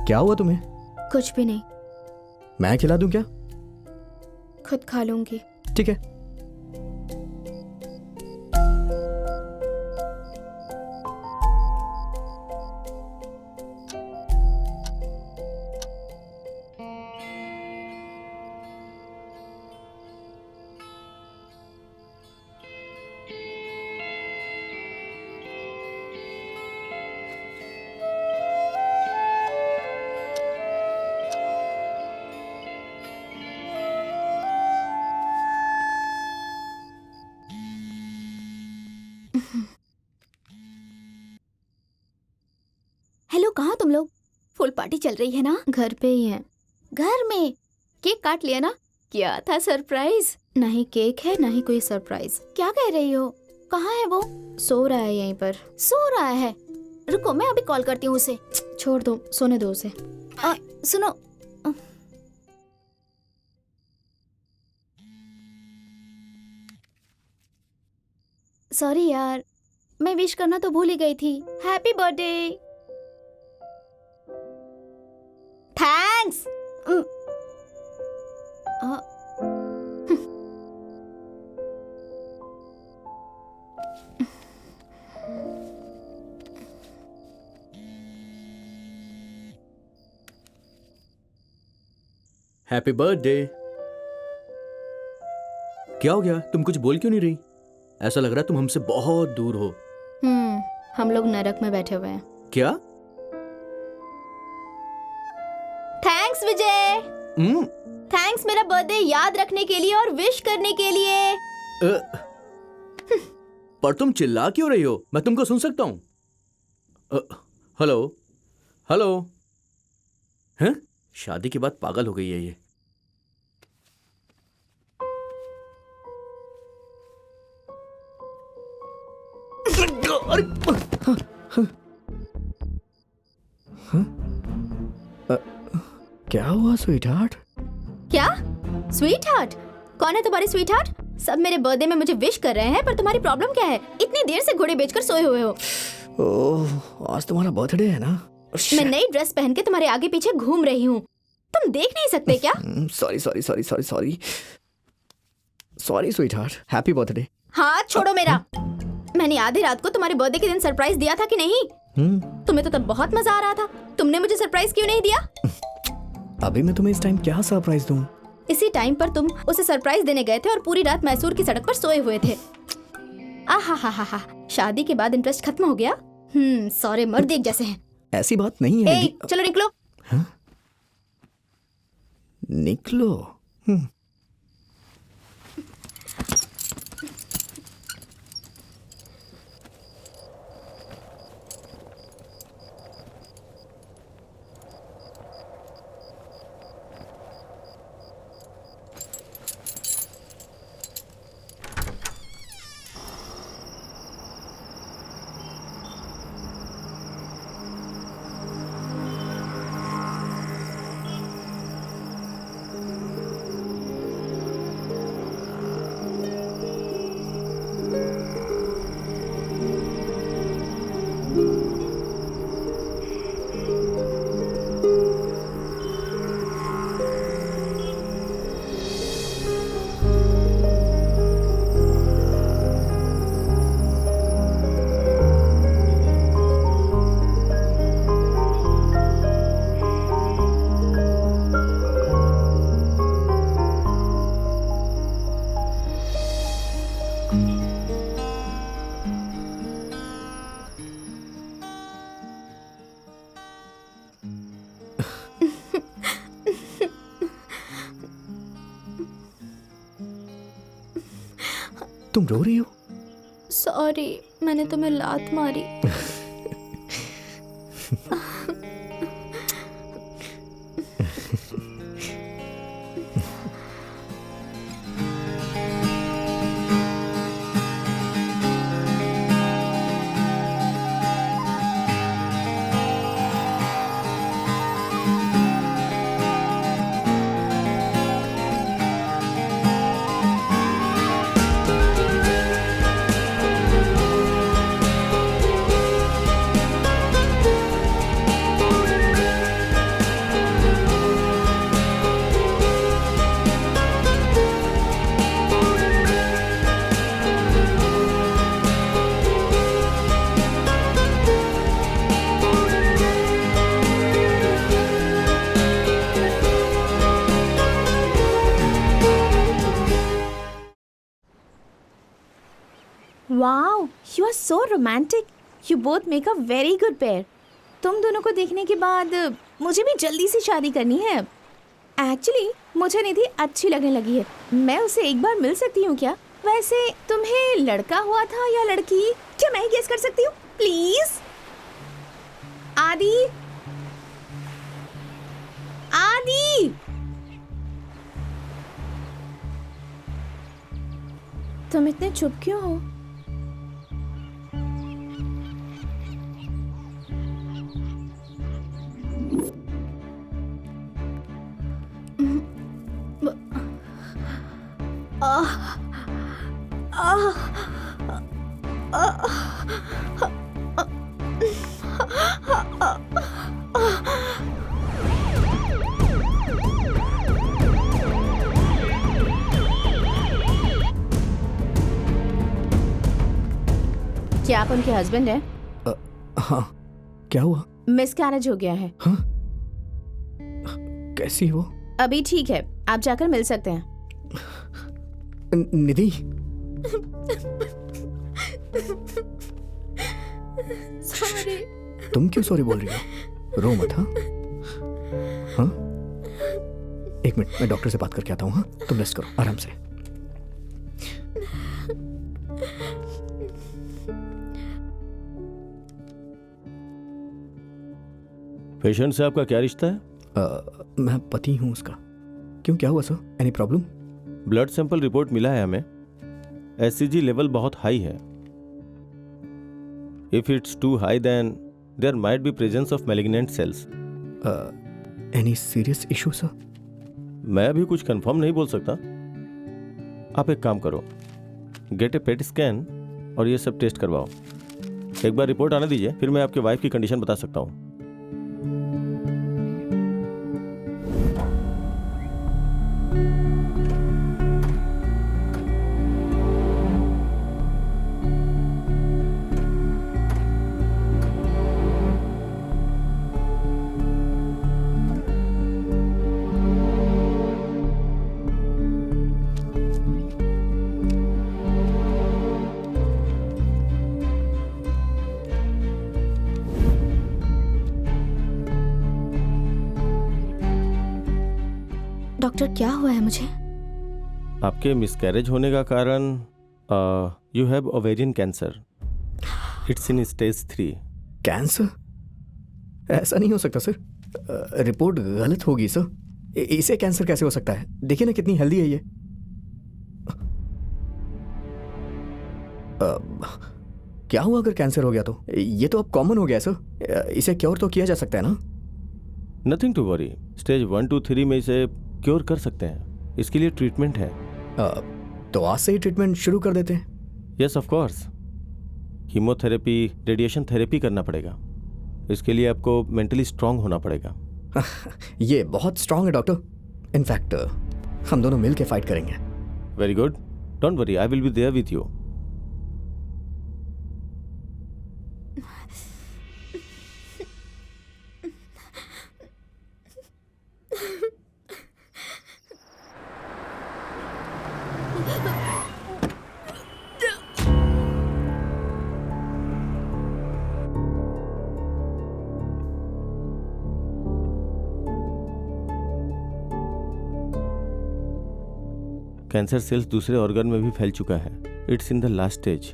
क्या हुआ तुम्हें? कुछ भी नहीं, मैं खिला दूं क्या? खुद खा लूंगी। ठीक है। हेलो, कहाँ तुम लोग? फुल पार्टी चल रही है ना? घर पे ही है। घर में? केक काट लिया ना? क्या था सरप्राइज? नहीं केक है, नहीं कोई सरप्राइज। क्या कह रही हो? कहाँ है वो? सो रहा है यहीं पर। सो रहा है? रुको, मैं अभी कॉल करती हूँ उसे। छोड़ दो, सोने दो उसे। सुनो, सॉरी यार, मैं विश करना तो भूल ही गई थी। Happy birthday. Thanks. Happy birthday. क्या हो गया? तुम कुछ बोल क्यों नहीं रही? ऐसा लग रहा है तुम हमसे बहुत दूर हो। हम लोग नरक में बैठे हुए हैं। क्या? थैंक्स विजय। थैंक्स मेरा बर्थडे याद रखने के लिए और विश करने के लिए। पर तुम चिल्ला क्यों रही हो? मैं तुमको सुन सकता हूँ। Hello hello. हैं? शादी के बाद पागल हो गई है ये। क्या हुआ स्वीटहार्ट? क्या स्वीट हार्ट? कौन है तुम्हारी स्वीट हार्ट? सब मेरे बर्थडे में मुझे विश कर रहे हैं, पर तुम्हारी प्रॉब्लम क्या है? इतनी देर से घोड़े बेचकर सोए हुए हो। ओह, आज तुम्हारा बर्थडे है ना? मैं नई ड्रेस पहन के तुम्हारे आगे पीछे घूम रही हूँ, तुम देख नहीं सकते क्या? Sorry sorry sorry sorry sorry sorry sweetheart. Happy birthday. हाथ छोड़ो मेरा। मैंने आधी रात को तुम्हारे बर्थडे के दिन सरप्राइज दिया था कि नहीं? तुम्हें तो तब बहुत मजा आ रहा था। तुमने मुझे सरप्राइज क्यों नहीं दिया? अभी मैं तुम्हें इस टाइम क्या सरप्राइज दूं? इसी टाइम पर तुम उसे सरप्राइज देने गए थे और पूरी रात मैसूर की सड़क पर सोए हुए थे। आहा, शादी के बाद इंटरेस्ट खत्म हो गया। सारे मर्द एक जैसे हैं। ऐसी बात नहीं है। चलो निकलो। निकलो। तुम रो रही हो? सॉरी, मैंने तुम्हें लात मारी। Wow, you are so romantic. You both make a very good pair. तुम दोनों को देखने के बाद मुझे भी जल्दी से शादी करनी है. एक्चुअली मुझे निधि अच्छी लगने लगी है. मैं उसे एक बार मिल सकती हूँ क्या? वैसे तुम्हें लड़का हुआ था या लड़की? क्या मैं ही गेस कर सकती हूँ प्लीज? आदि, आदि, तुम इतने चुप क्यों हो? क्या आप उनके हस्बैंड हैं? हाँ, क्या हुआ? मिसकैरेज हो गया है. हाँ? कैसी वो? अभी ठीक है, आप जाकर मिल सकते हैं. निधि, सॉरी. तुम क्यों सॉरी बोल रही हो? रो मत. हाँ हाँ, एक मिनट, मैं डॉक्टर से बात करके आता हूँ. हाँ, तुम रेस्ट करो आराम से. पेशेंट से आपका क्या रिश्ता है? मैं पति हूँ उसका. क्यों, क्या हुआ sir? Any problem? Blood sample report मिला है हमें. एससीजी लेवल बहुत हाई है. If it's too high then there might be presence of malignant cells. Any serious issue sir? मैं अभी कुछ कंफर्म नहीं बोल सकता. आप एक काम करो, गेट ए पेट स्कैन और ये सब टेस्ट करवाओ. एक बार रिपोर्ट आने दीजिए, फिर मैं आपके वाइफ की कंडीशन बता सकता हूँ. डॉक्टर क्या हुआ है मुझे? आपके मिसकैरेज होने का कारण you have ovarian cancer. It's in stage 3. Cancer? ऐसा नहीं हो सकता सर. रिपोर्ट गलत होगी सर. इसे कैंसर कैसे हो सकता है? देखिए ना कितनी हेल्दी है ये. क्या हुआ अगर कैंसर हो गया तो? ये तो अब कॉमन हो गया सर. इसे क्योर तो किया जा सकता है ना? Nothing to worry. Stage 1 to 3 में इसे क्योर कर सकते हैं. इसके लिए ट्रीटमेंट है. तो आज से ही ट्रीटमेंट शुरू कर देते हैं. Yes of course. Chemotherapy, radiation therapy करना पड़ेगा. इसके लिए आपको मेंटली स्ट्रांग होना पड़ेगा. ये बहुत स्ट्रांग है डॉक्टर. इनफैक्ट हम दोनों मिल के फाइट करेंगे. Very good. Don't worry, I will be there with you. Cancer cells दूसरे ऑर्गन में भी फैल चुका है. It's in the last stage.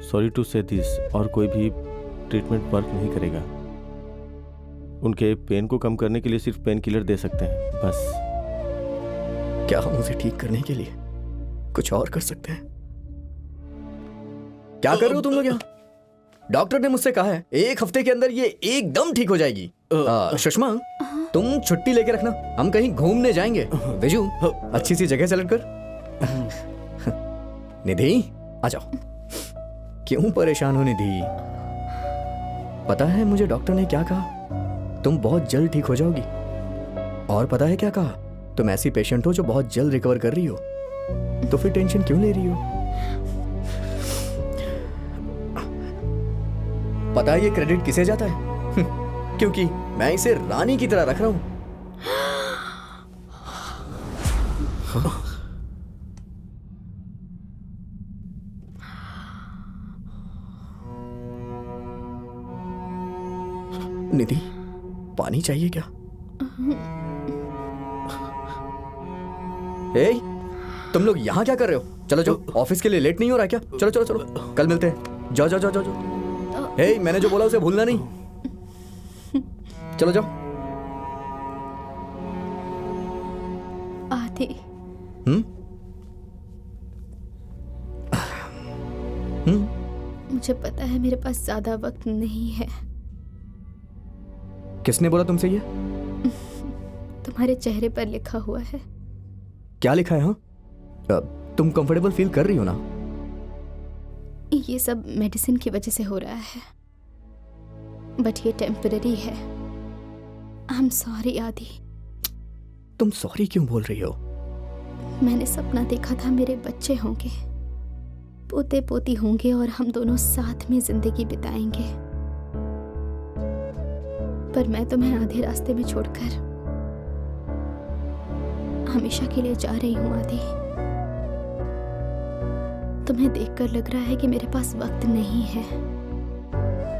Sorry to say this. और कोई भी ट्रीटमेंट वर्क नहीं करेगा. उनके पेन को कम करने के लिए सिर्फ पेन किलर दे सकते हैं बस. क्या हम उसे ठीक करने के लिए कुछ और कर सकते हैं? क्या कर रहे हो तुम लोग यहाँ? डॉक्टर ने मुझसे कहा है 1 हफ्ते के अंदर ये एकदम ठीक हो जाएगी. सुषमा, तुम छुट्टी लेके रखना. हम कहीं घूमने जाएंगे. विजू, अच्छी सी जगह सेलेक्ट कर. निधि, आ जाओ. क्यों परेशान हो निधि? पता है मुझे डॉक्टर ने क्या कहा? तुम बहुत जल्द ठीक हो जाओगी. और पता है क्या कहा? तुम ऐसी पेशेंट हो जो बहुत जल्द रिकवर कर रही हो. तो फिर टेंशन क्यों ले रही हो? पता है ये क्रेडिट किसे जाता है? क्योंकि मैं इसे रानी की तरह रख रहा हूं. निधि, पानी चाहिए क्या? ए, तुम लोग यहाँ क्या कर रहे हो? चलो जाओ, ऑफिस के लिए लेट नहीं हो रहा है क्या? चलो चलो चलो, कल मिलते हैं। जाओ जाओ जाओ जाओ जाओ। ए, मैंने जो बोला उसे भूलना नहीं। चलो जाओ। आदि, हम्म? मुझे पता है मेरे पास ज्यादा वक्त नहीं है। किसने बोला तुमसे ये? तुम्हारे चेहरे पर लिखा हुआ है। क्या लिखा है? हाँ, तुम कंफर्टेबल फील कर रही हो ना? ये सब मेडिसिन की वजह से हो रहा है, बट ये टेम्पररी है। आई एम सॉरी आदि। तुम सॉरी क्यों बोल रही हो? मैंने सपना देखा था मेरे बच्चे होंगे, पोते पोती होंगे और हम दोनों साथ में जिंदगी बिताएंगे। पर मैं तुम्हें आधे रास्ते में छोड़कर हमेशा के लिए जा रही हूँ आदि। तुम्हें देखकर लग रहा है कि मेरे पास वक्त नहीं है।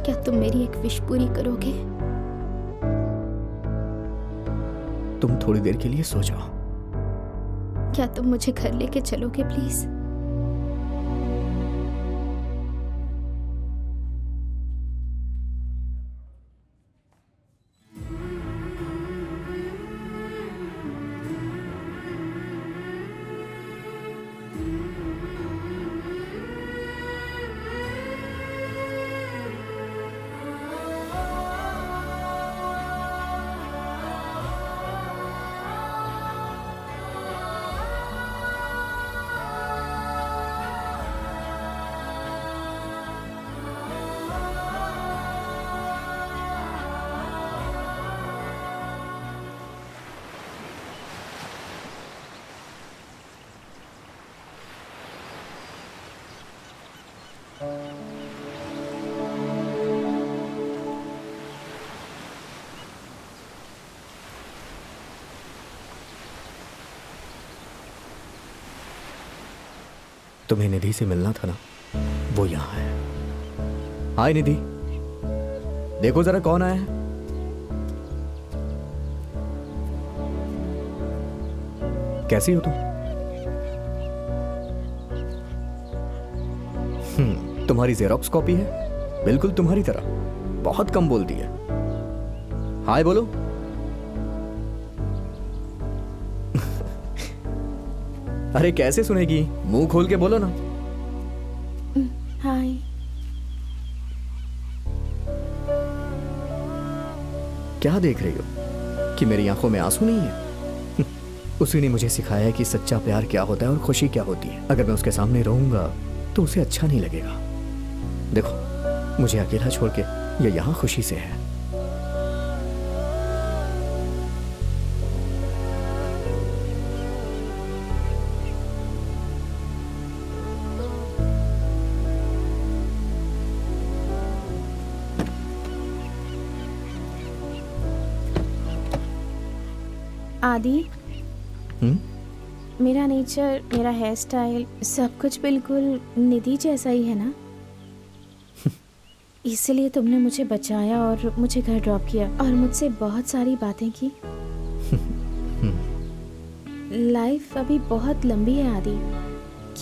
क्या तुम मेरी एक विश पूरी करोगे? तुम थोड़ी देर के लिए सो जाओ। क्या तुम मुझे घर लेके चलोगे प्लीज? तुम्हें निधि से मिलना था ना, वो यहाँ है। हाय निधि, देखो जरा कौन आया है। कैसी हो तुम? तुम्हारी जेरोक्स कॉपी है, बिल्कुल तुम्हारी तरह, बहुत कम बोलती है। हाय बोलो। अरे कैसे सुनेगी, मुंह खोल के बोलो ना। हाय। क्या देख रही हो कि मेरी आंखों में आंसू नहीं है? उसी ने मुझे सिखाया है कि सच्चा प्यार क्या होता है और खुशी क्या होती है। अगर मैं उसके सामने रहूंगा तो उसे अच्छा नहीं लगेगा। देखो, मुझे अकेला छोड़ के ये यहाँ खुशी से है। आदि, हम्म? मेरा नेचर, मेरा हेयर स्टाइल, सब कुछ बिल्कुल निधि जैसा ही है ना? इसलिए तुमने मुझे बचाया और मुझे घर ड्रॉप किया और मुझसे बहुत सारी बातें की। लाइफ अभी बहुत लंबी है आदि।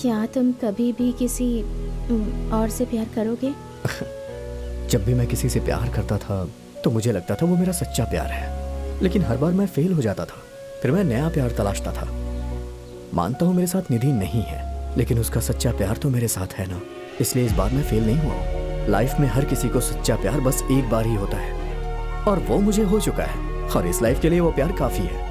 क्या तुम कभी भी किसी और से प्यार करोगे? जब भी मैं किसी से प्यार करता था तो मुझे लगता था वो मेरा सच्चा प्यार है, लेकिन हर बार मैं फेल हो जाता था। फिर मैं नया प्यार तलाशता था। मानता हूँ मेरे साथ निधि नहीं है, लेकिन उसका सच्चा प्यार तो मेरे साथ है ना, इसलिए इस बार मैं फेल नहीं हुआ। लाइफ में हर किसी को सच्चा प्यार बस एक बार ही होता है और वो मुझे हो चुका है, और इस लाइफ के लिए वो प्यार काफी है।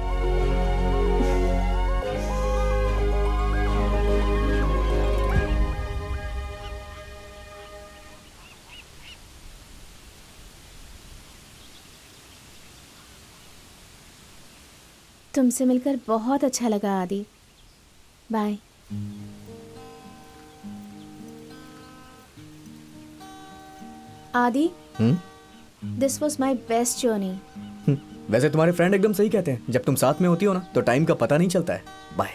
तुमसे मिलकर बहुत अच्छा लगा आदि। बाय। आदि, this was my best journey. वैसे तुम्हारे फ्रेंड एकदम सही कहते हैं, जब तुम साथ में होती हो ना तो टाइम का पता नहीं चलता है। बाय।